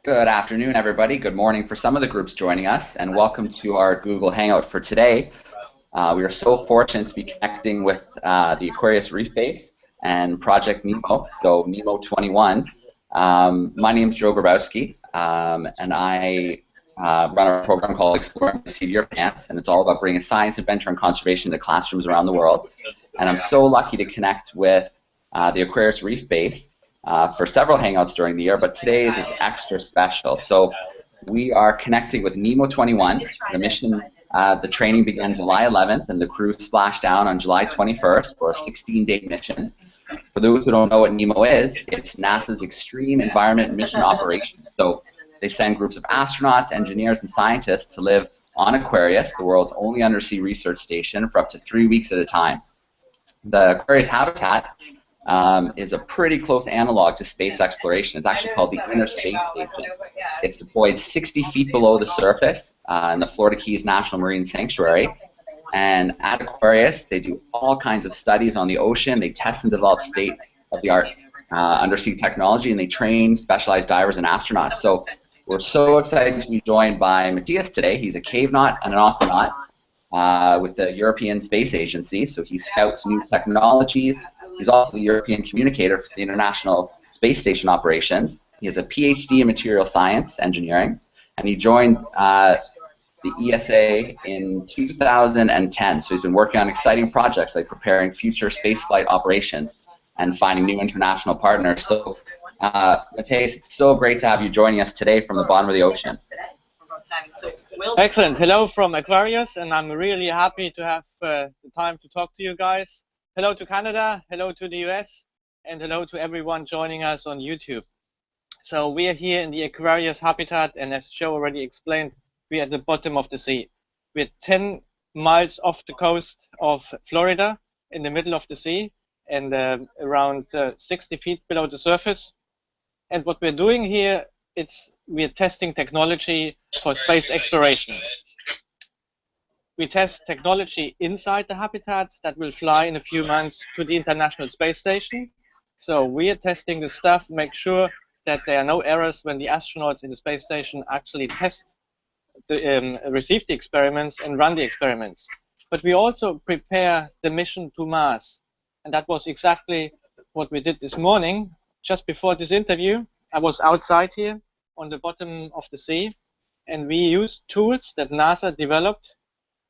Good afternoon, everybody. Good morning for some of the groups joining us, and welcome to our Google Hangout for today. We are so fortunate to be connecting with the Aquarius Reef Base and Project NEEMO, so NEEMO-21. My name is Joe Grabowski, and I run a program called Exploring the Seat of Your Pants, and it's all about bringing science, adventure, and conservation to classrooms around the world. And I'm so lucky to connect with the Aquarius Reef Base for several hangouts during the year, but today's is extra special. So we are connecting with NEEMO-21. The mission, the training began July 11th, and the crew splashed down on July 21st for a 16-day mission. For those who don't know what NEEMO is, it's NASA's Extreme Environment Mission Operation. So they send groups of astronauts, engineers, and scientists to live on Aquarius, the world's only undersea research station, for up to 3 weeks at a time. The Aquarius habitat is a pretty close analog to space exploration. It's actually called the Inner Space Station. It's deployed 60 feet below the surface in the Florida Keys National Marine Sanctuary. And at Aquarius, they do all kinds of studies on the ocean. They test and develop state-of-the-art undersea technology, and they train specialized divers and astronauts. So we're so excited to be joined by Matthias today. He's a cavenaut and an aquanaut with the European Space Agency. So he scouts new technologies. He's also the European communicator for the International Space Station operations. He has a PhD in material science engineering, and he joined the ESA in 2010. So he's been working on exciting projects like preparing future spaceflight operations and finding new international partners. So, Matthias, it's so great to have you joining us today from the bottom of the ocean. Excellent. Hello from Aquarius, and I'm really happy to have the time to talk to you guys. Hello to Canada, hello to the US, and hello to everyone joining us on YouTube. So we are here in the Aquarius habitat, and as Joe already explained, we're at the bottom of the sea. We're 10 miles off the coast of Florida, in the middle of the sea, and around 60 feet below the surface. And what we're doing here, we're testing technology for space exploration. We test technology inside the habitat that will fly in a few months to the International Space Station. So we are testing the stuff, make sure that there are no errors when the astronauts in the space station actually receive the experiments and run the experiments. But we also prepare the mission to Mars. And that was exactly what we did this morning. Just before this interview, I was outside here on the bottom of the sea, and we used tools that NASA developed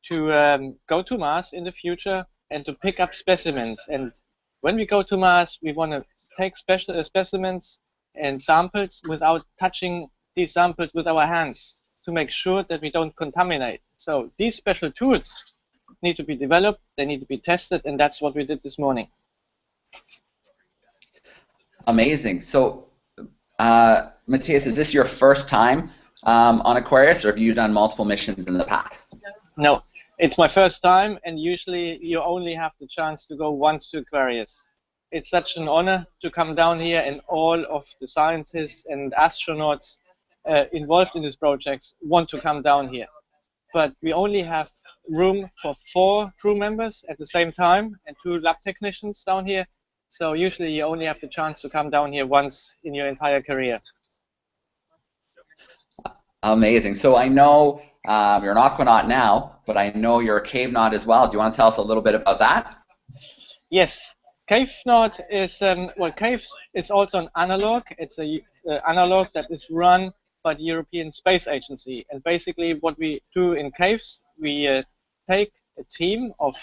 to go to Mars in the future and to pick up specimens. And when we go to Mars, we want to take special specimens and samples without touching these samples with our hands to make sure that we don't contaminate. So these special tools need to be developed, they need to be tested, and that's what we did this morning. Amazing. So, Matthias, is this your first time on Aquarius, or have you done multiple missions in the past? No. It's my first time, and usually you only have the chance to go once to Aquarius. It's such an honor to come down here, and all of the scientists and astronauts involved in these projects want to come down here. But we only have room for 4 crew members at the same time and 2 lab technicians down here. So usually you only have the chance to come down here once in your entire career. Amazing. So I know you're an aquanaut now, but I know you're a cavenaut as well. Do you want to tell us a little bit about that? Yes. Cavenaut is, well, caves is also an analog. It's an analog that is run by the European Space Agency. And basically what we do in caves, we take a team of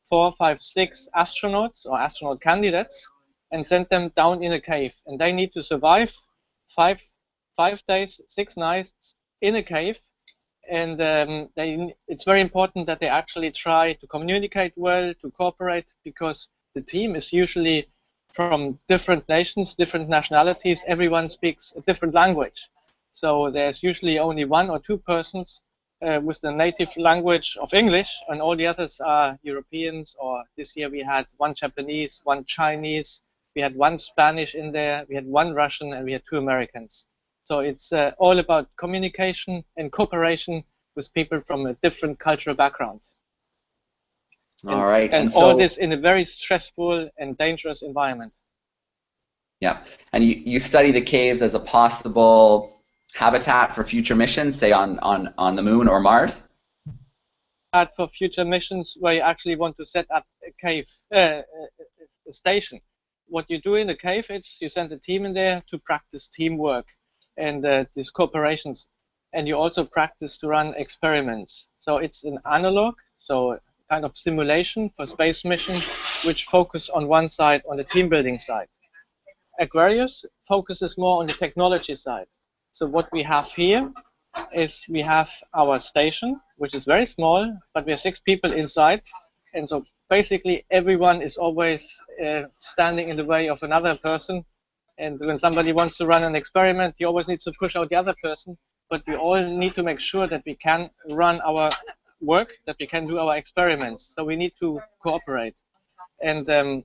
4, 5, 6 astronauts or astronaut candidates and send them down in a cave. And they need to survive 5 days, 6 nights in a cave. And it's very important that they actually try to communicate well, to cooperate, because the team is usually from different nations, different nationalities. Everyone speaks a different language. So there's usually only 1 or 2 persons with the native language of English, and all the others are Europeans, or this year we had 1 Japanese, 1 Chinese, we had 1 Spanish in there, we had 1 Russian, and we had 2 Americans. So it's all about communication and cooperation with people from a different cultural background. All right. And all this in a very stressful and dangerous environment. Yeah. And you study the caves as a possible habitat for future missions, say on the moon or Mars? For future missions where you actually want to set up a cave, a station. What you do in the cave is you send a team in there to practice teamwork and these cooperations, and you also practice to run experiments. So it's an analog, so kind of simulation for space mission, which focus on one side, on the team building side. Aquarius focuses more on the technology side. So what we have here is we have our station, which is very small, but we are 6 people inside, and so basically everyone is always standing in the way of another person, and when somebody wants to run an experiment, he always needs to push out the other person, but we all need to make sure that we can run our work, that we can do our experiments, so we need to cooperate. And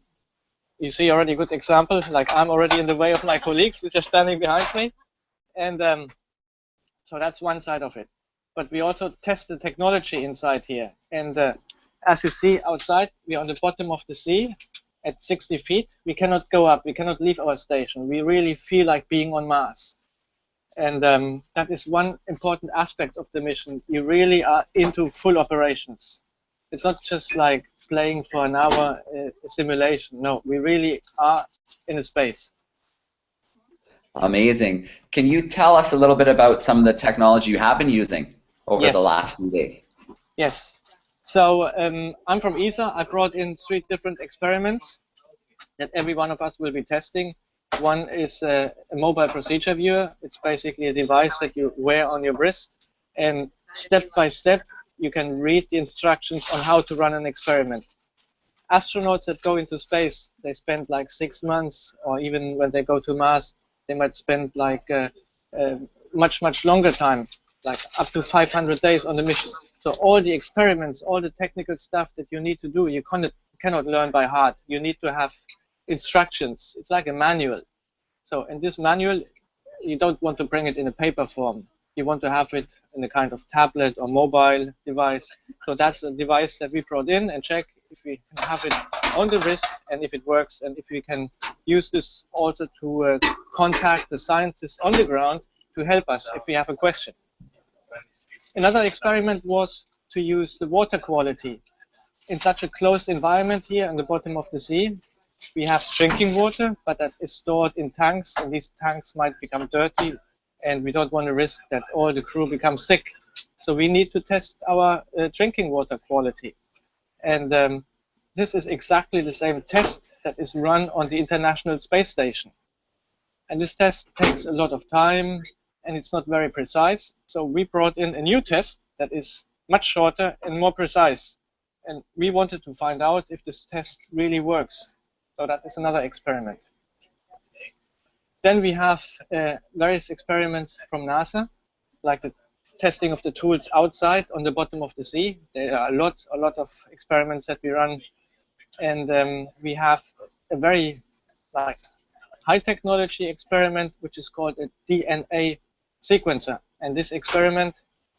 you see already a good example, like I'm already in the way of my colleagues, which are standing behind me, and so that's one side of it. But we also test the technology inside here. And as you see outside, we're on the bottom of the sea at 60 feet. We cannot go up. We cannot leave our station. We really feel like being on Mars. And that is one important aspect of the mission. You really are into full operations. It's not just like playing for an hour simulation. No, we really are in a space. Amazing. Can you tell us a little bit about some of the technology you have been using over the last few days? Yes. So I'm from ESA. I brought in 3 different experiments that every one of us will be testing. One is a mobile procedure viewer. It's basically a device that you wear on your wrist, and step by step you can read the instructions on how to run an experiment. Astronauts that go into space, they spend like 6 months, or even when they go to Mars, they might spend like much longer time, like up to 500 days on the mission. So all the experiments, all the technical stuff that you need to do, you cannot learn by heart. You need to have instructions. It's like a manual. So in this manual, you don't want to bring it in a paper form. You want to have it in a kind of tablet or mobile device. So that's a device that we brought in and check if we can have it on the wrist and if it works, and if we can use this also to contact the scientists on the ground to help us if we have a question. Another experiment was to use the water quality. In such a closed environment here on the bottom of the sea, we have drinking water, but that is stored in tanks, and these tanks might become dirty, and we don't want to risk that all the crew become sick. So we need to test our drinking water quality. And this is exactly the same test that is run on the International Space Station. And this test takes a lot of time, and it's not very precise. So we brought in a new test that is much shorter and more precise. And we wanted to find out if this test really works. So that is another experiment. Then we have various experiments from NASA, like the testing of the tools outside on the bottom of the sea. There are a lot of experiments that we run, and we have a very high technology experiment which is called a DNA sequencer. And this experiment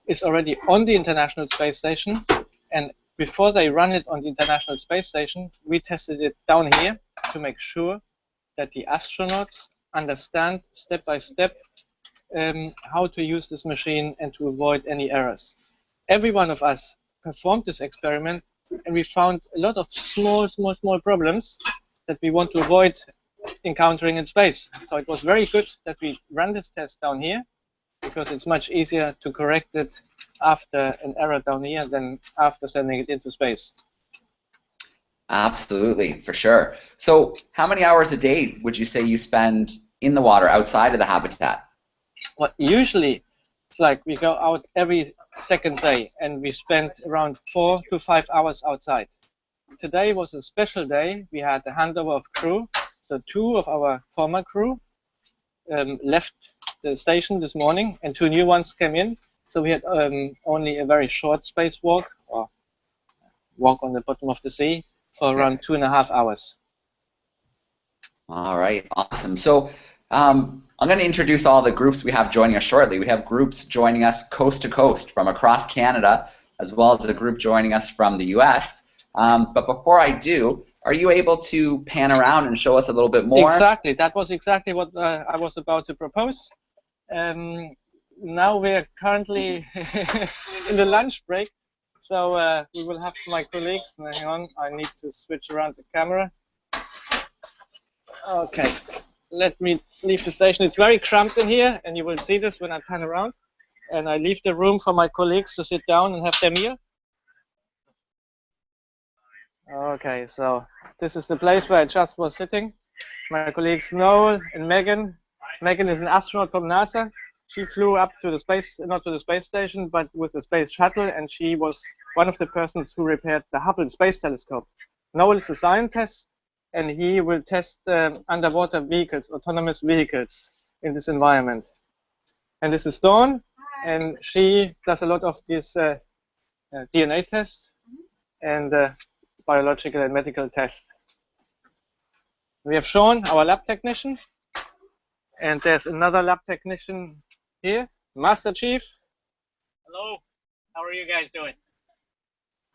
is already on the International Space Station, and before they run it on the International Space Station, we tested it down here to make sure that the astronauts understand step by step how to use this machine and to avoid any errors. Every one of us performed this experiment, and we found a lot of small problems that we want to avoid encountering in space. So it was very good that we ran this test down here, because it's much easier to correct it after an error down here than after sending it into space. Absolutely, for sure. So how many hours a day would you say you spend in the water outside of the habitat? Well, usually it's like we go out every second day, and we spend around 4 to 5 hours outside. Today was a special day. We had a handover of crew. So 2 of our former crew left the station this morning, and 2 new ones came in. So we had only a very short spacewalk, or walk on the bottom of the sea, for around 2.5 hours. All right, awesome. So I'm going to introduce all the groups we have joining us shortly. We have groups joining us coast to coast from across Canada, as well as a group joining us from the US. But before I do, Are you able to pan around and show us a little bit more? Exactly. That was exactly what I was about to propose. Now we're currently in the lunch break, so we will have my colleagues. Hang on, I need to switch around the camera. Okay, let me leave the station. It's very cramped in here, and you will see this when I pan around. And I leave the room for my colleagues to sit down and have their meal. Okay, so this is the place where I just was sitting. My colleagues Noel and Megan. Megan is an astronaut from NASA. She flew up to the space, not to the space station, but with the space shuttle, and she was one of the persons who repaired the Hubble Space Telescope. Noel is a scientist, and he will test underwater vehicles, autonomous vehicles in this environment. And this is Dawn, and she does a lot of this DNA tests and biological and medical tests. We have Sean, our lab technician, and there's another lab technician here, Master Chief. Hello, how are you guys doing?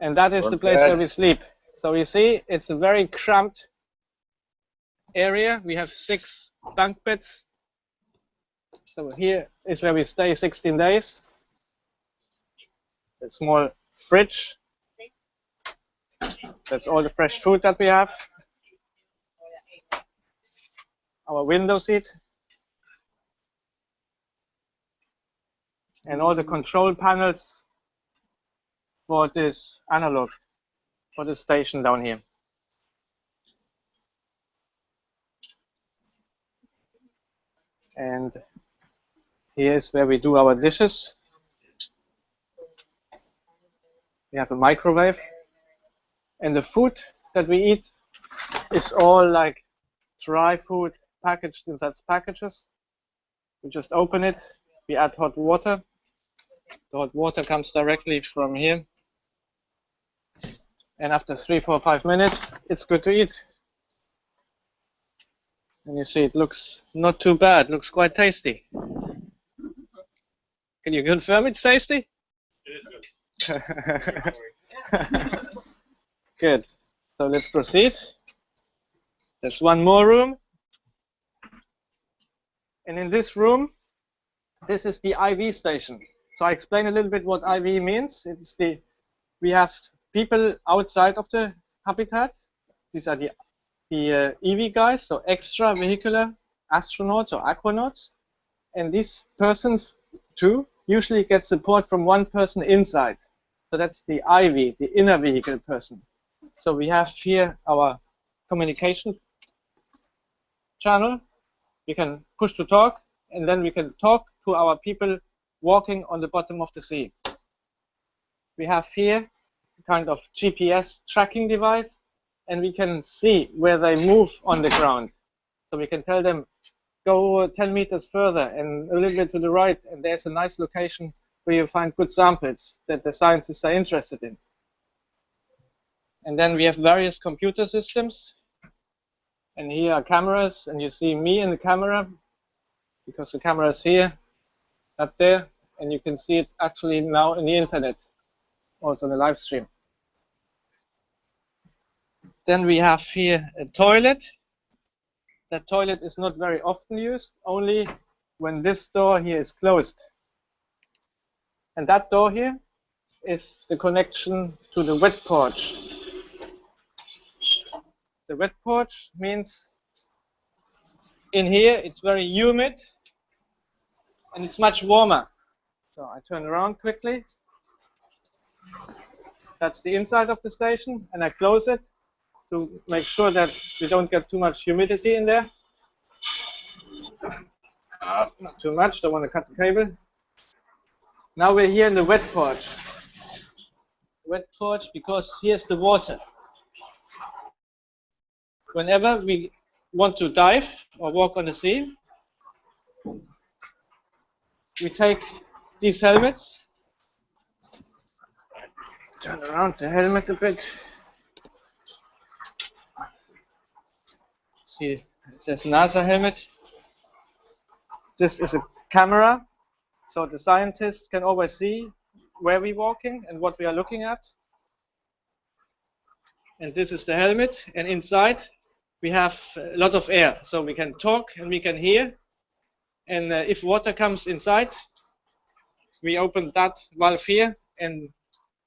And that is the place where we sleep. So you see, it's a very cramped area. We have 6 bunk beds. So here is where we stay 16 days. A small fridge. That's all the fresh food that we have. Our window seat. And all the control panels for this analog, for the station down here. And here's where we do our dishes. We have a microwave. And the food that we eat is all like dry food packaged in such packages. We just open it, we add hot water. The hot water comes directly from here. And after 3, 4, 5 minutes, it's good to eat. And you see, it looks not too bad, looks quite tasty. Can you confirm it's tasty? It is good. Good. So let's proceed. There's one more room. And in this room, this is the IV station. So I explain a little bit what IV means. It's we have people outside of the habitat. These are the EV guys, so extravehicular astronauts or aquanauts. And these persons too usually get support from one person inside. So that's the IV, the inner vehicle person. So we have here our communication channel. We can push to talk, and then we can talk to our people walking on the bottom of the sea. We have here a kind of GPS tracking device, and we can see where they move on the ground. So we can tell them, go 10 meters further and a little bit to the right, and there's a nice location where you find good samples that the scientists are interested in. And then we have various computer systems. And here are cameras, and you see me in the camera, because the camera is here, up there, and you can see it actually now in the internet, also on the live stream. Then we have here a toilet. That toilet is not very often used, only when this door here is closed. And that door here is the connection to the wet porch. The wet porch means in here it's very humid and it's much warmer. So I turn around quickly. That's the inside of the station, and I close it to make sure that we don't get too much humidity in there. Not too much, don't want to cut the cable. Now we're here in the wet porch. Wet porch because here's the water. Whenever we want to dive or walk on the sea, we take these helmets. Turn around the helmet a bit. See, it says NASA helmet. This is a camera, so the scientists can always see where we're walking and what we are looking at. And this is the helmet, and inside we have a lot of air, so we can talk and we can hear. And if water comes inside, we open that valve here, and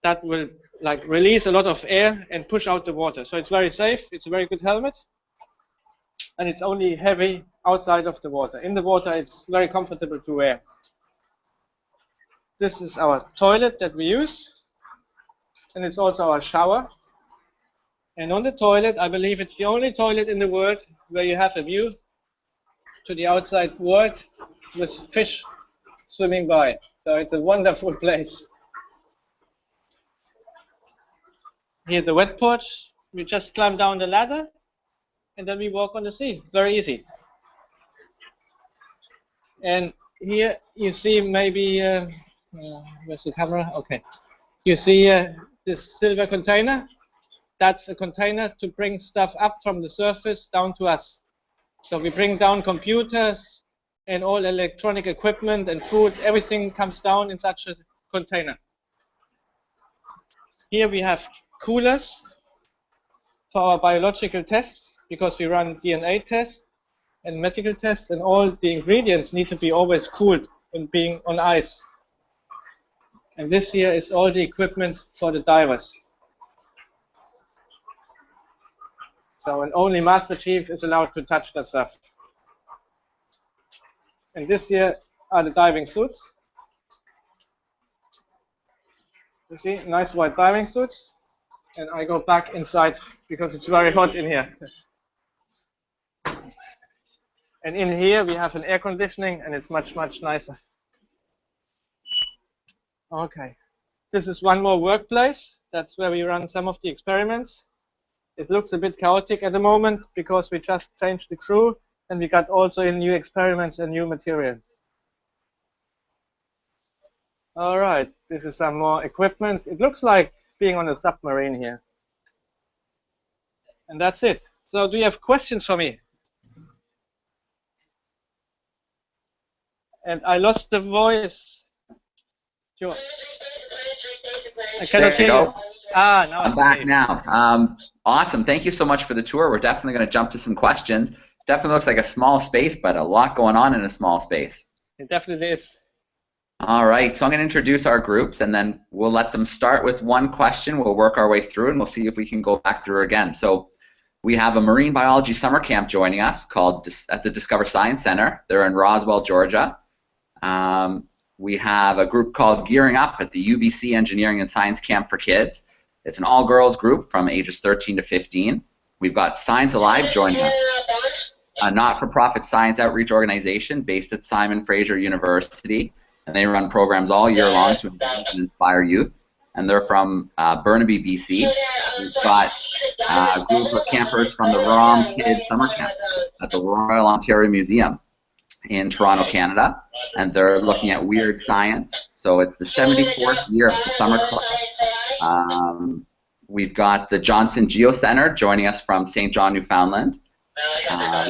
that will like release a lot of air and push out the water. So it's very safe. It's a very good helmet, and it's only heavy outside of the water. In the water, it's very comfortable to wear. This is our toilet that we use, and it's also our shower. And on the toilet, I believe it's the only toilet in the world where you have a view to the outside world with fish swimming by. So it's a wonderful place. Here the wet porch, we just climb down the ladder and then we walk on the sea. Very easy. And here you see maybe, where's the camera? Okay. You see this silver container. That's a container to bring stuff up from the surface down to us. So we bring down computers and all electronic equipment and food. Everything comes down in such a container. Here we have coolers for our biological tests, because we run DNA tests and medical tests, and all the ingredients need to be always cooled and being on ice. And this here is all the equipment for the divers. So, and only Master Chief is allowed to touch that stuff. And this here are the diving suits. You see, nice white diving suits. And I go back inside because it's very hot in here. And in here we have an air conditioning, and it's much, much nicer. Okay. This is one more workplace. That's where we run some of the experiments. It looks a bit chaotic at the moment because we just changed the crew and we got also in new experiments and new material. All right, this is some more equipment. It looks like being on a submarine here. And that's it. So do you have questions for me? And I lost the voice. Sure. I cannot hear you. Ah, now I'm back now. Awesome. Thank you so much for the tour. We're definitely going to jump to some questions. Definitely looks like a small space, but a lot going on in a small space. It definitely is. All right. So I'm going to introduce our groups, and then we'll let them start with one question. We'll work our way through, and we'll see if we can go back through again. So we have a marine biology summer camp joining us called at the Discover Science Center. They're in Roswell, Georgia. We have a group called Gearing Up at the UBC Engineering and Science Camp for Kids. It's an all-girls group from ages 13 to 15. We've got Science Alive joining us, a not-for-profit science outreach organization based at Simon Fraser University, and they run programs all year long to engage and inspire youth. And they're from Burnaby, BC. We've got a group of campers from the ROM Kids Summer Camp at the Royal Ontario Museum in Toronto, Canada, and they're looking at weird science. So it's the 74th year of the summer club. We've got the Johnson Geo Center joining us from St. John, Newfoundland.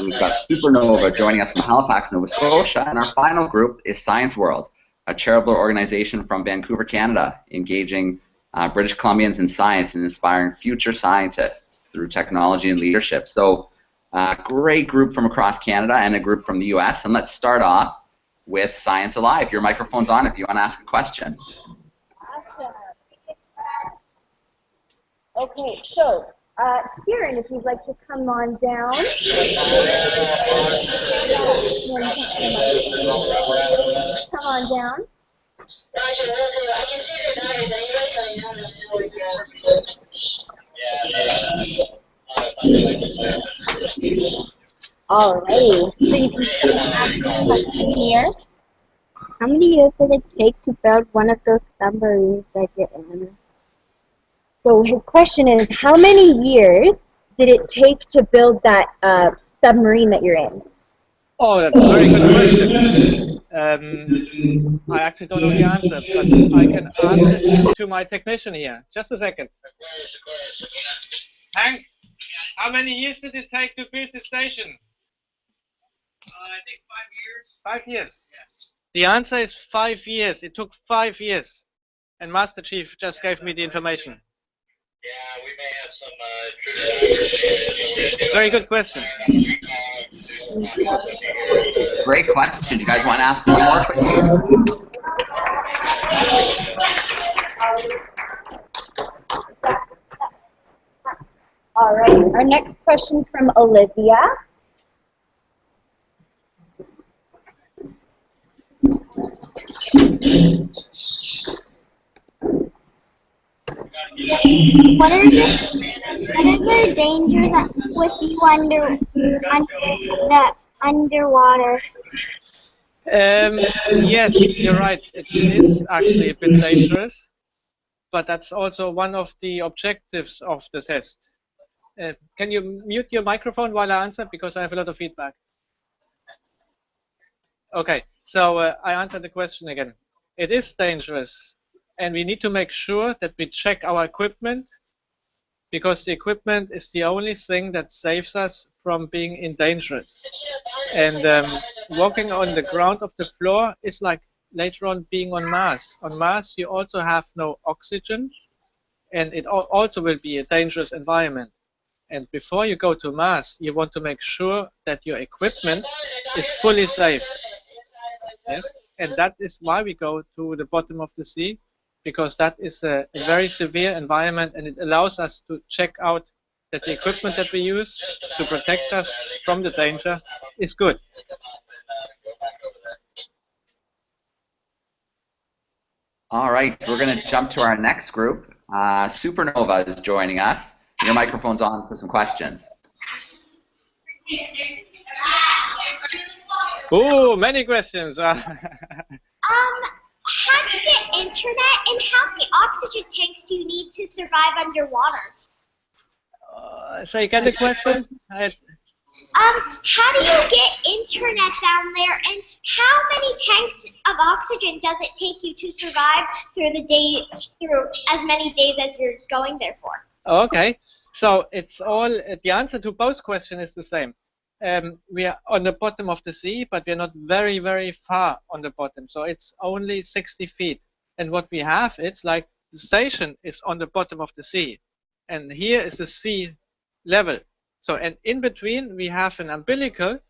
We've got Supernova joining us from Halifax, Nova Scotia, and our final group is Science World, a charitable organization from Vancouver, Canada, engaging British Columbians in science and inspiring future scientists through technology and leadership. So great group from across Canada and a group from the US. And let's start off with Science Alive. Your microphone's on if you want to ask a question. Awesome. Okay, so Kieran, if you'd like to come on down. Come on down. All right, so you can come and ask a question here. How many years did it take to build one of those submarines that you're in? So his question is, how many years did it take to build that submarine that you're in? Oh, that's a very good question. I actually don't know the answer, but I can ask it to my technician here. Just a second. Hank, how many years did it take to build the station? I think 5 years. 5 years. Yes. The answer is 5 years. It took 5 years. And Master Chief just gave me the information. Yeah, we may have some Very good question. Great question. Do you guys want to ask one more quickly? All right. Our next question is from Olivia. What are the dangers with you underwater? Yes, you're right. It is actually a bit dangerous, but that's also one of the objectives of the test. Can you mute your microphone while I answer, because I have a lot of feedback? Okay, so I answered the question again. It is dangerous, and we need to make sure that we check our equipment, because the equipment is the only thing that saves us from being in danger. And walking on the ground of the floor is like later on being on Mars. On Mars, you also have no oxygen, and it also will be a dangerous environment. And before you go to Mars, you want to make sure that your equipment is fully safe. Yes, and that is why we go to the bottom of the sea, because that is a very severe environment, and it allows us to check out that the equipment that we use to protect us from the danger is good. All right, we're going to jump to our next group. Supernova is joining us. Your microphone's on for some questions. Oh, many questions. How do you get internet, and how many oxygen tanks do you need to survive underwater? Say again the question. How do you get internet down there, and how many tanks of oxygen does it take you to survive through as many days as you're going there for? Okay, so it's all the answer to both questions is the same. We are on the bottom of the sea, but we're not very, very far on the bottom. So it's only 60 feet. And what we have, it's like the station is on the bottom of the sea. And here is the sea level. So, and in between, we have an umbilical.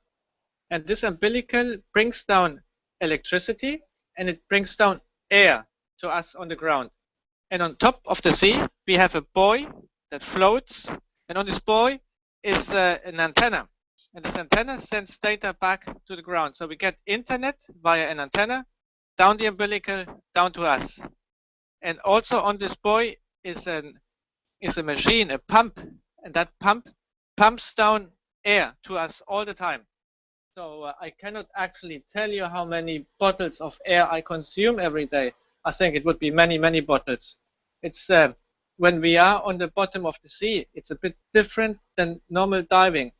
And this umbilical brings down electricity, and it brings down air to us on the ground. And on top of the sea, we have a buoy that floats. And on this buoy is an antenna. And this antenna sends data back to the ground. So we get internet via an antenna, down the umbilical, down to us. And also on this buoy is a machine, a pump. And that pump pumps down air to us all the time. So I cannot actually tell you how many bottles of air I consume every day. I think it would be many, many bottles. It's when we are on the bottom of the sea, it's a bit different than normal diving.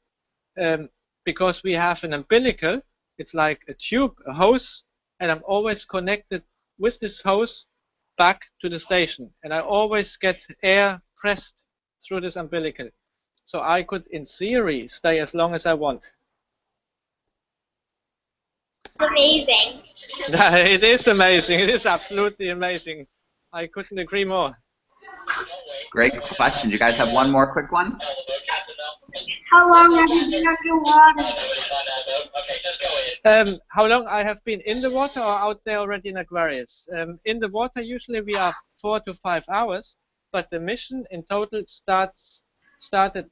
Because we have an umbilical, it's like a tube, a hose, and I'm always connected with this hose back to the station. And I always get air pressed through this umbilical. So I could, in theory, stay as long as I want. It's amazing. It is amazing. It is absolutely amazing. I couldn't agree more. Great question. Do you guys have one more quick one? How long have you been underwater? How long I have been in the water or out there already in Aquarius? In the water, usually we are 4 to 5 hours, but the mission in total started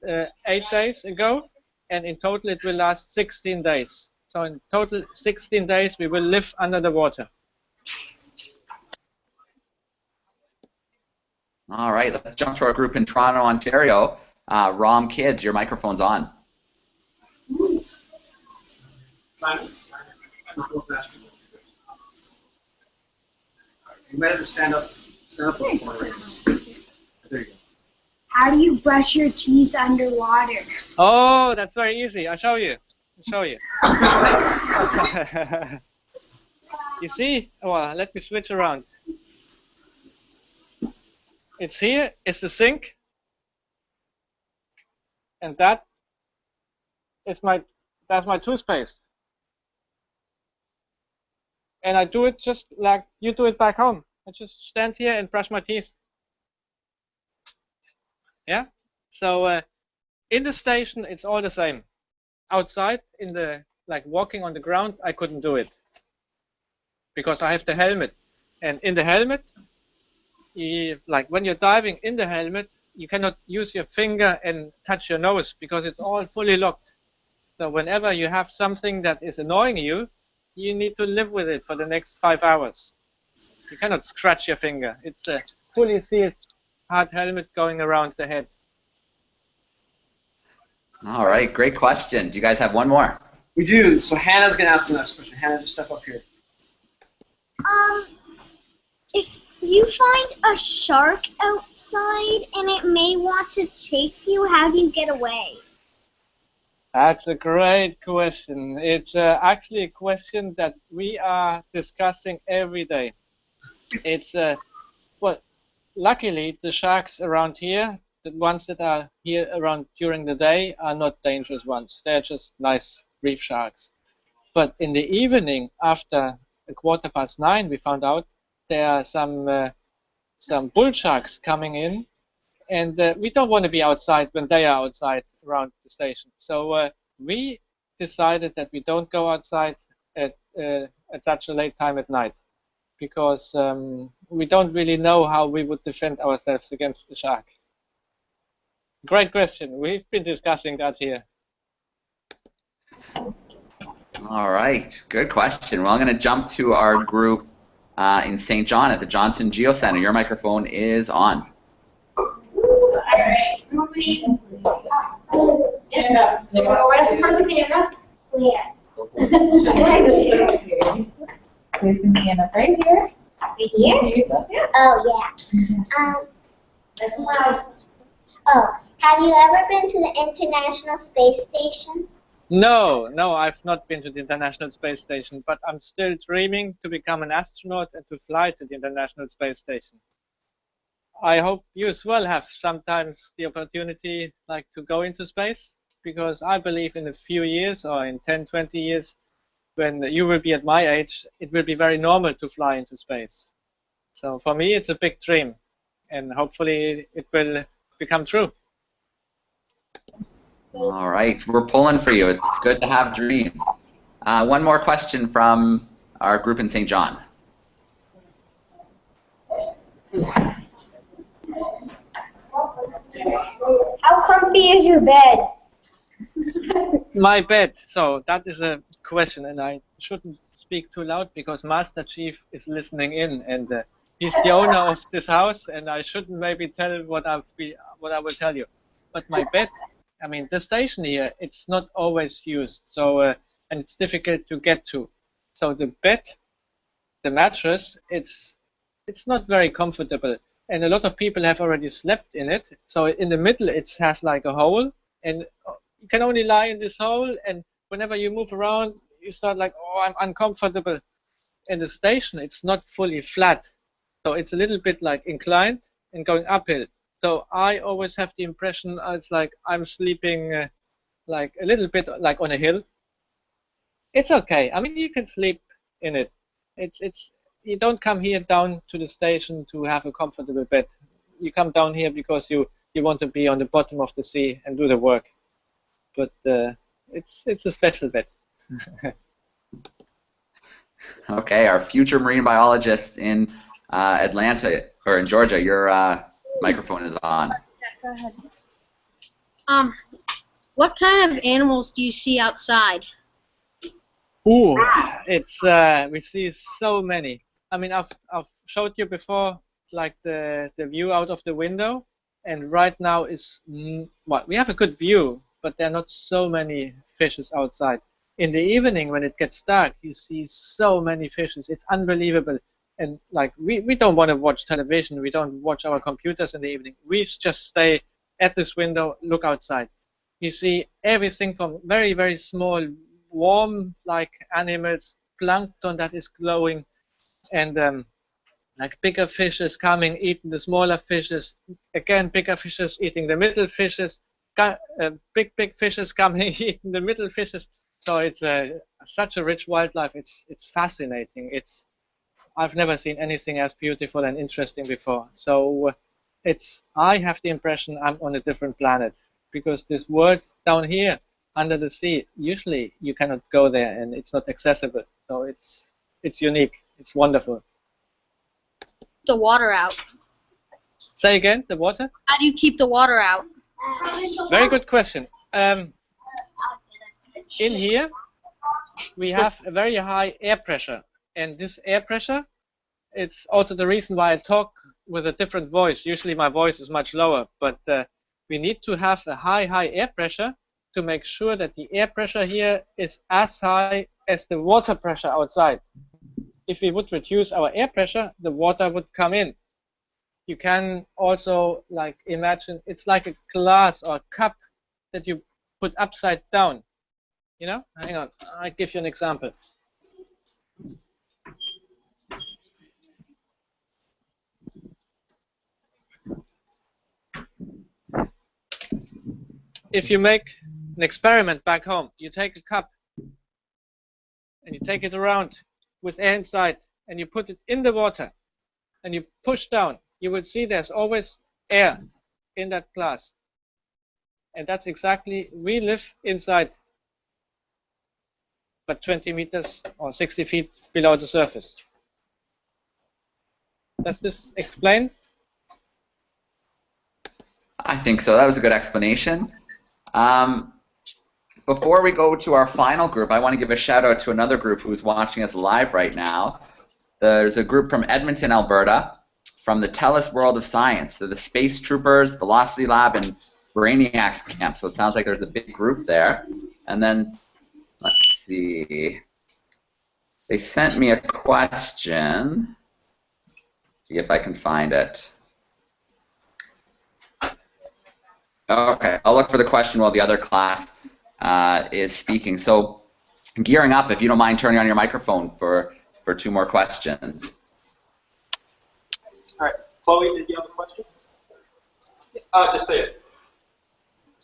8 days ago, and in total it will last 16 days. So in total 16 days we will live under the water. All right, let's jump to our group in Toronto, Ontario. Rom Kids, your microphone's on. Simon, you might have to stand up a little more. There you go. How do you brush your teeth underwater? Oh, that's very easy. I'll show you. You see? Well, let me switch around. It's here, it's the sink, and that's my toothpaste. And I do it just like you do it back home. I just stand here and brush my teeth. Yeah. So in the station, it's all the same. Outside, in the like walking on the ground, I couldn't do it because I have the helmet, and in the helmet, like when you're diving in the helmet, you cannot use your finger and touch your nose because it's all fully locked. So whenever you have something that is annoying you, you need to live with it for the next 5 hours. You cannot scratch your finger. It's a fully sealed hard helmet going around the head. All right, great question. Do you guys have one more? We do. So Hannah's going to ask the next question. Hannah, just step up here. If you find a shark outside and it may want to chase you, how do you get away? That's a great question. It's actually a question that we are discussing every day. It's well, luckily the sharks around here, the ones that are here around during the day, are not dangerous ones. They're just nice reef sharks. But in the evening, after 9:15, we found out there are some bull sharks coming in, and we don't want to be outside when they are outside around the station. So we decided that we don't go outside at such a late time at night, because we don't really know how we would defend ourselves against the shark. Great question. We've been discussing that here. All right, good question. Well, I'm going to jump to our group in St. John at the Johnson Geo Center. Your microphone is on. All right. Yeah. So go right in front of the camera. Yeah. So you can stand up right here. Right here? See yourself? Yeah. Oh, yeah. That's loud. Oh, have you ever been to the International Space Station? No, I've not been to the International Space Station, but I'm still dreaming to become an astronaut and to fly to the International Space Station. I hope you as well have sometimes the opportunity like to go into space, because I believe in a few years, or in 10, 20 years, when you will be at my age, it will be very normal to fly into space. So for me, it's a big dream, and hopefully it will become true. All right, we're pulling for you. It's good to have dreams. One more question from our group in St. John. How comfy is your bed? My bed. So that is a question, and I shouldn't speak too loud because Master Chief is listening in, and he's the owner of this house, and I shouldn't maybe tell what I will tell you. But my bed, I mean, the station here, it's not always used, so and it's difficult to get to. So the bed, the mattress, it's not very comfortable, and a lot of people have already slept in it. So in the middle, it has like a hole, and you can only lie in this hole, and whenever you move around, you start like, oh, I'm uncomfortable. In the station, it's not fully flat, so it's a little bit like inclined and going uphill. So I always have the impression it's like I'm sleeping like a little bit like on a hill. It's okay. I mean, you can sleep in it. It's you don't come here down to the station to have a comfortable bed. You come down here because you want to be on the bottom of the sea and do the work. But it's a special bed. Okay, our future marine biologist in Atlanta, or in Georgia, your microphone is on. Go ahead. What kind of animals do you see outside? Ooh, it's we see so many. I mean, I've showed you before, like the view out of the window, and right now is well, we have a good view, but there are not so many fishes outside. In the evening, when it gets dark, you see so many fishes. It's unbelievable. And like we don't want to watch television. We don't watch our computers in the evening. We just stay at this window, look outside. You see everything from very, very small worm-like animals, plankton that is glowing, and like bigger fishes coming, eating the smaller fishes. Again, bigger fishes eating the middle fishes. Big fishes coming, eating the middle fishes. So it's such a rich wildlife. It's fascinating. I've never seen anything as beautiful and interesting before. So I have the impression I'm on a different planet, because this world down here under the sea, usually you cannot go there and it's not accessible. So it's unique. It's wonderful. The water out. Say again, the water? How do you keep the water out? Very good question. In here, we have a very high air pressure. And this air pressure, it's also the reason why I talk with a different voice. Usually my voice is much lower, but we need to have a high air pressure to make sure that the air pressure here is as high as the water pressure outside. If we would reduce our air pressure, the water would come in. You can also imagine it's like a glass or a cup that you put upside down. You know? Hang on, I'll give you an example. If you make an experiment back home, you take a cup and you take it around with air inside and you put it in the water and you push down, you will see there's always air in that glass. And that's exactly, we live inside, but 20 meters or 60 feet below the surface. Does this explain? I think so. That was a good explanation. Before we go to our final group, I want to give a shout out to another group who's watching us live right now. There's a group from Edmonton, Alberta, from the TELUS World of Science. They're the Space Troopers, Velocity Lab, and Brainiacs Camp. So it sounds like there's a big group there. And then, let's see. They sent me a question. See if I can find it. Okay, I'll look for the question while the other class is speaking. So, gearing up, if you don't mind turning on your microphone for 2 more questions. All right, Chloe, did you have a question? Just say it.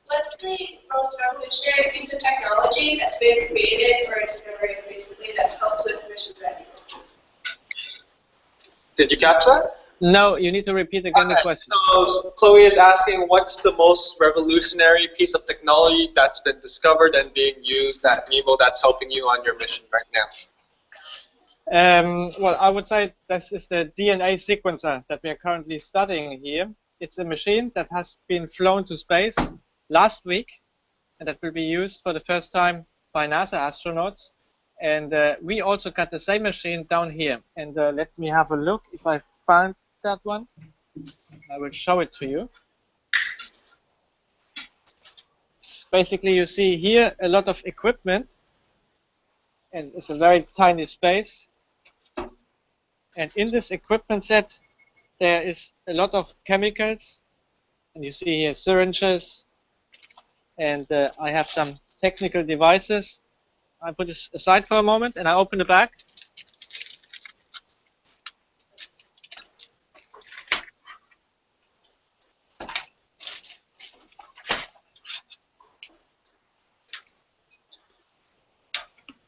What's the most revolutionary piece of technology that's been created or discovered recently that's helped with mission readiness? Did you catch that? No, you need to repeat again the question. So Chloe is asking, what's the most revolutionary piece of technology that's been discovered and being used at NEEMO that's helping you on your mission right now? Well, I would say this is the DNA sequencer that we are currently studying here. It's a machine that has been flown to space last week, and that will be used for the first time by NASA astronauts. And we also got the same machine down here. And let me have a look if I found that one. I will show it to you. Basically, you see here a lot of equipment, and it's a very tiny space. And in this equipment set, there is a lot of chemicals, and you see here syringes, and I have some technical devices. I put this aside for a moment, and I open the bag.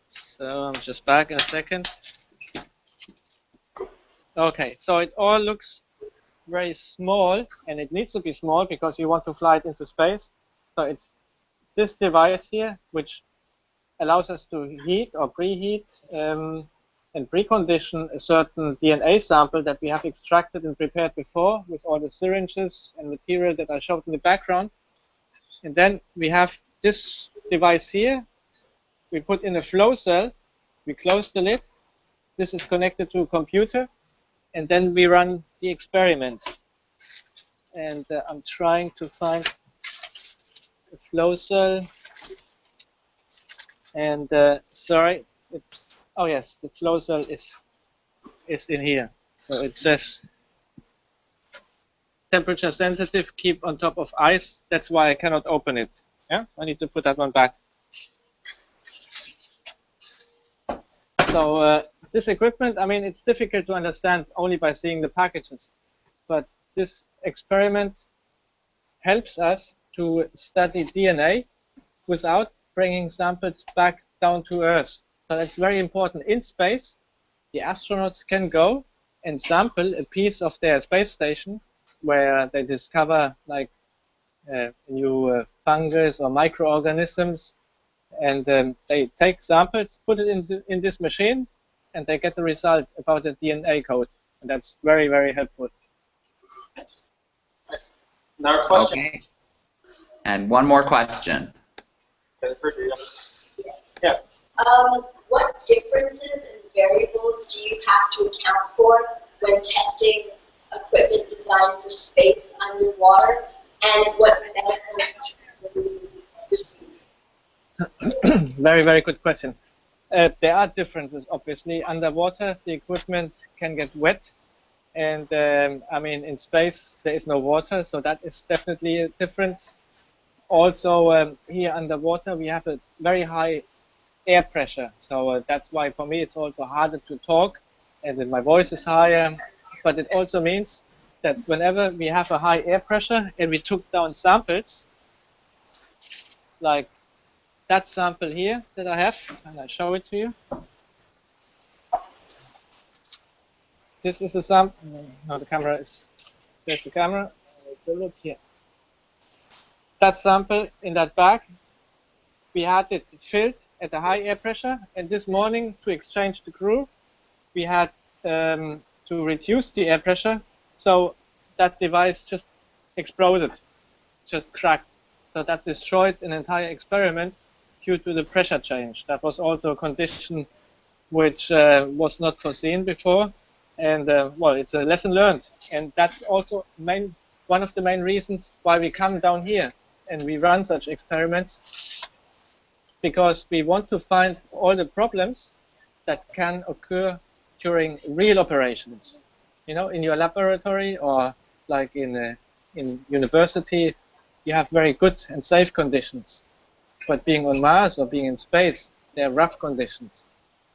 So I'm just back in a second. Okay, so it all looks very small, and it needs to be small because you want to fly it into space. So it's this device here, which allows us to heat or preheat and precondition a certain DNA sample that we have extracted and prepared before with all the syringes and material that I showed in the background. And then we have this device here. We put in a flow cell, we close the lid, this is connected to a computer, and then we run the experiment. And I'm trying to find a flow cell, and sorry, it's, oh yes, the flow cell is in here. So it says temperature sensitive, keep on top of ice. That's why I cannot open it. Yeah, I need to put that one back. So this equipment, I mean, it's difficult to understand only by seeing the packages, but this experiment helps us to study DNA without bringing samples back down to Earth. So that's very important. In space, the astronauts can go and sample a piece of their space station where they discover like new fungus or microorganisms, and they take samples, put it in this machine, and they get the result about the DNA code, and that's very, very helpful. Another question. Okay. And one more question. Yeah. What differences and variables do you have to account for when testing equipment designed for space underwater, and what benefits will you receive? Very, very good question. There are differences, obviously. Underwater, the equipment can get wet, and I mean, in space, there is no water, so that is definitely a difference. Also, here underwater, we have a very high air pressure, so that's why for me it's also harder to talk, and then my voice is higher. But it also means that whenever we have a high air pressure and we took down samples, like that sample here that I have, and I show it to you. This is a sample. No, the camera is. There's the camera. Look here. That sample in that bag, we had it filled at a high air pressure, and this morning to exchange the crew, we had to reduce the air pressure, so that device just exploded, just cracked. So that destroyed an entire experiment due to the pressure change. That was also a condition which was not foreseen before, and well, it's a lesson learned, and that's also one of the main reasons why we come down here and we run such experiments, because we want to find all the problems that can occur during real operations. You know, in your laboratory or like in university, you have very good and safe conditions. But being on Mars or being in space, there are rough conditions.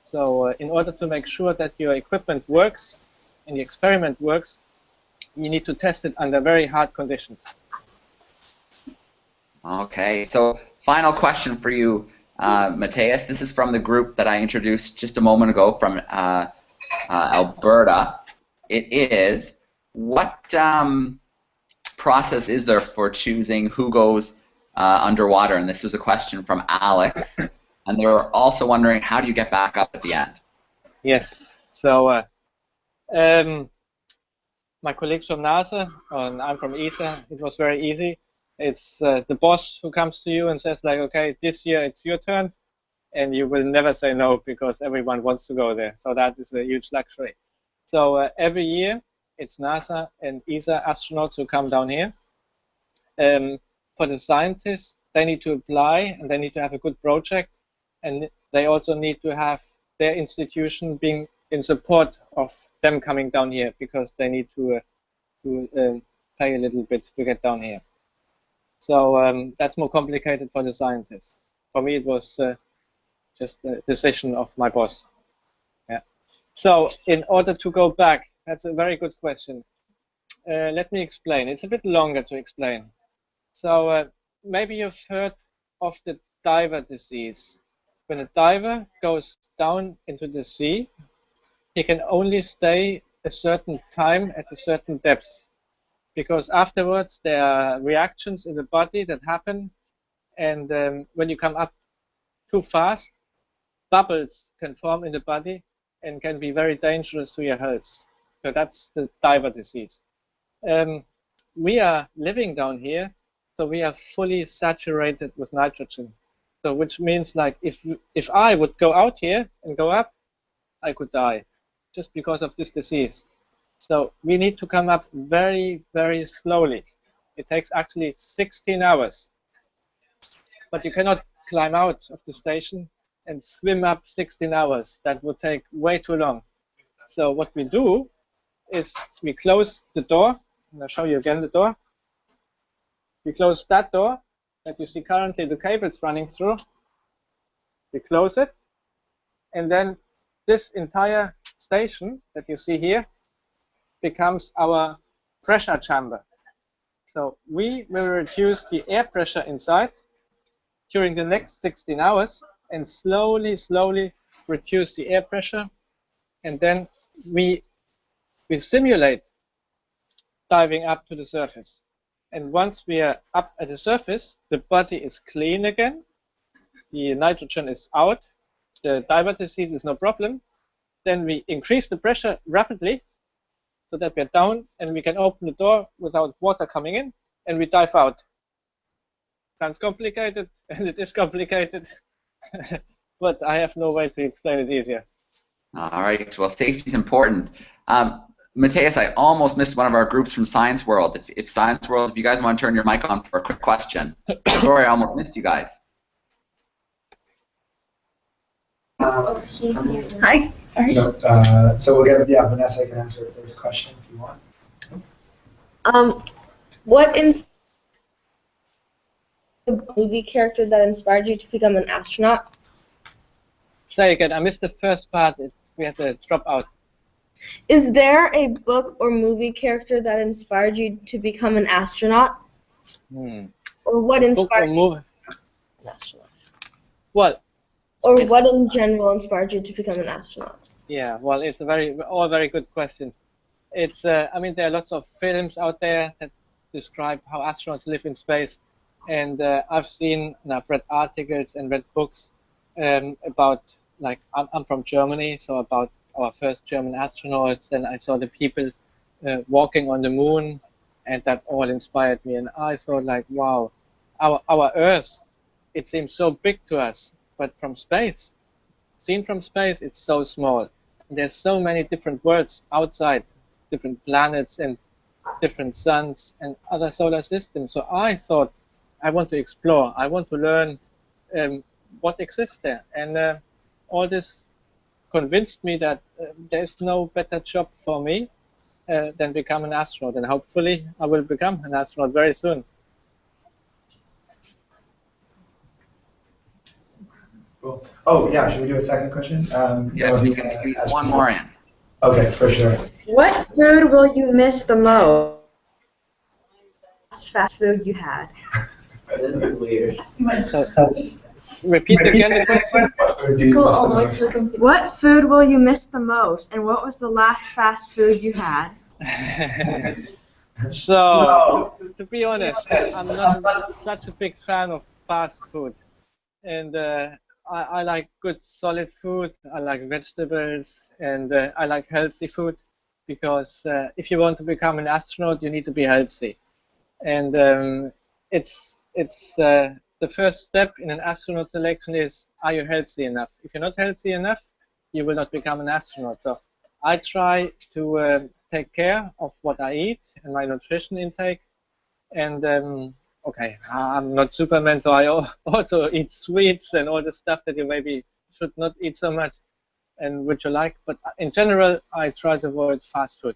So in order to make sure that your equipment works and the experiment works, you need to test it under very hard conditions. Okay, so final question for you, Matthias. This is from the group that I introduced just a moment ago from Alberta. It is, what process is there for choosing who goes underwater? And this was a question from Alex. And they were also wondering, how do you get back up at the end? Yes, so my colleagues from NASA, and I'm from ESA, it was very easy. It's the boss who comes to you and says like, okay, this year it's your turn, and you will never say no because everyone wants to go there. So that is a huge luxury. So every year it's NASA and ESA astronauts who come down here. For the scientists, they need to apply and they need to have a good project, and they also need to have their institution being in support of them coming down here, because they need to pay a little bit to get down here. So that's more complicated for the scientists. For me, it was just a decision of my boss. Yeah. So in order to go back, that's a very good question. Let me explain. It's a bit longer to explain. So maybe you've heard of the diver disease. When a diver goes down into the sea, he can only stay a certain time at a certain depth, because afterwards there are reactions in the body that happen, and when you come up too fast, bubbles can form in the body and can be very dangerous to your health. So that's the diver disease. We are living down here, so we are fully saturated with nitrogen. So which means like if I would go out here and go up, I could die just because of this disease. So we need to come up very, very slowly. It takes actually 16 hours. But you cannot climb out of the station and swim up 16 hours. That would take way too long. So what we do is we close the door. And I'll show you again the door. We close that door that you see currently the cables running through. We close it. And then this entire station that you see here becomes our pressure chamber. So we will reduce the air pressure inside during the next 16 hours and slowly, slowly reduce the air pressure. And then we simulate diving up to the surface. And once we are up at the surface, the body is clean again, the nitrogen is out, the diver disease is no problem. Then we increase the pressure rapidly so that we're down and we can open the door without water coming in, and we dive out. Sounds complicated, and it is complicated, but I have no way to explain it easier. All right, well, safety is important. Matthias, I almost missed one of our groups from Science World. If Science World, if you guys want to turn your mic on for a quick question. Sorry, I almost missed you guys. Hi. No, so we'll get, yeah, Vanessa can answer the first question if you want. What is the movie character that inspired you to become an astronaut? Say again, I missed the first part. We had to drop out. Is there a book or movie character that inspired you to become an astronaut? Or what inspired you to become an astronaut? Well, or what in general inspired you to become an astronaut? Yeah, well, it's all very good questions. It's, I mean, there are lots of films out there that describe how astronauts live in space, and I've seen and I've read articles and read books about, like, I'm from Germany, so about our first German astronauts. Then I saw the people walking on the moon, and that all inspired me. And I thought, like, wow, our Earth, it seems so big to us, but from space, seen from space, it's so small. And there's so many different worlds outside, different planets and different suns and other solar systems. So I thought, I want to explore. I want to learn what exists there. And all this convinced me that there's no better job for me than become an astronaut. And hopefully I will become an astronaut very soon. Cool. Oh, yeah, should we do a second question? Yeah, we can squeeze one more in. Okay, for sure. What food will you miss the most? Fast food you had. This is weird. So, repeat again the question. What food will you miss the most, and what was the last fast food you had? So, to be honest, I'm not such a big fan of fast food, and I like good solid food. I like vegetables, and I like healthy food, because if you want to become an astronaut, you need to be healthy, and it's the first step in an astronaut selection is, are you healthy enough? If you're not healthy enough, you will not become an astronaut. So I try to take care of what I eat and my nutrition intake. And okay, I'm not Superman, so I also eat sweets and all the stuff that you maybe should not eat so much and which you like. But in general, I try to avoid fast food.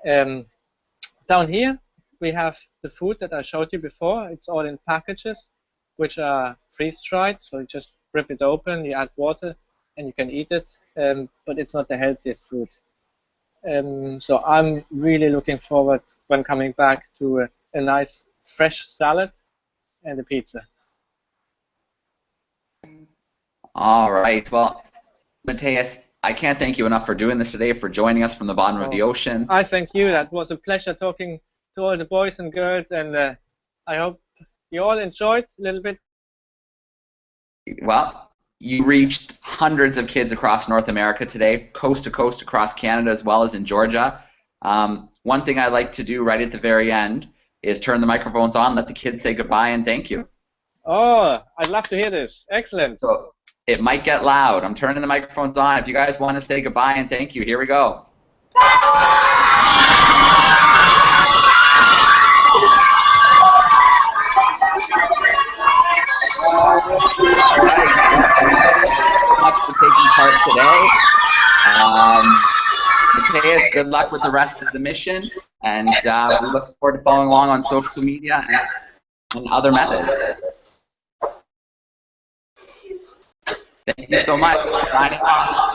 Down here, we have the food that I showed you before. It's all in packages, which are freeze-dried, so you just rip it open, you add water, and you can eat it, but it's not the healthiest food. So I'm really looking forward, when coming back, to a nice fresh salad and a pizza. All right, well, Matthias, I can't thank you enough for doing this today, for joining us from the bottom of the ocean. I thank you. That was a pleasure talking to all the boys and girls, and I hope you all enjoyed a little bit. Well, you reached hundreds of kids across North America today, coast to coast across Canada as well as in Georgia. One thing I like to do right at the very end is turn the microphones on, let the kids say goodbye and thank you. Oh, I'd love to hear this. Excellent. So it might get loud. I'm turning the microphones on. If you guys want to say goodbye and thank you, here we go. All right. Thanks so much for taking part today. Matthias, good luck with the rest of the mission, and we look forward to following along on social media and other methods. Thank you so much. Signing off.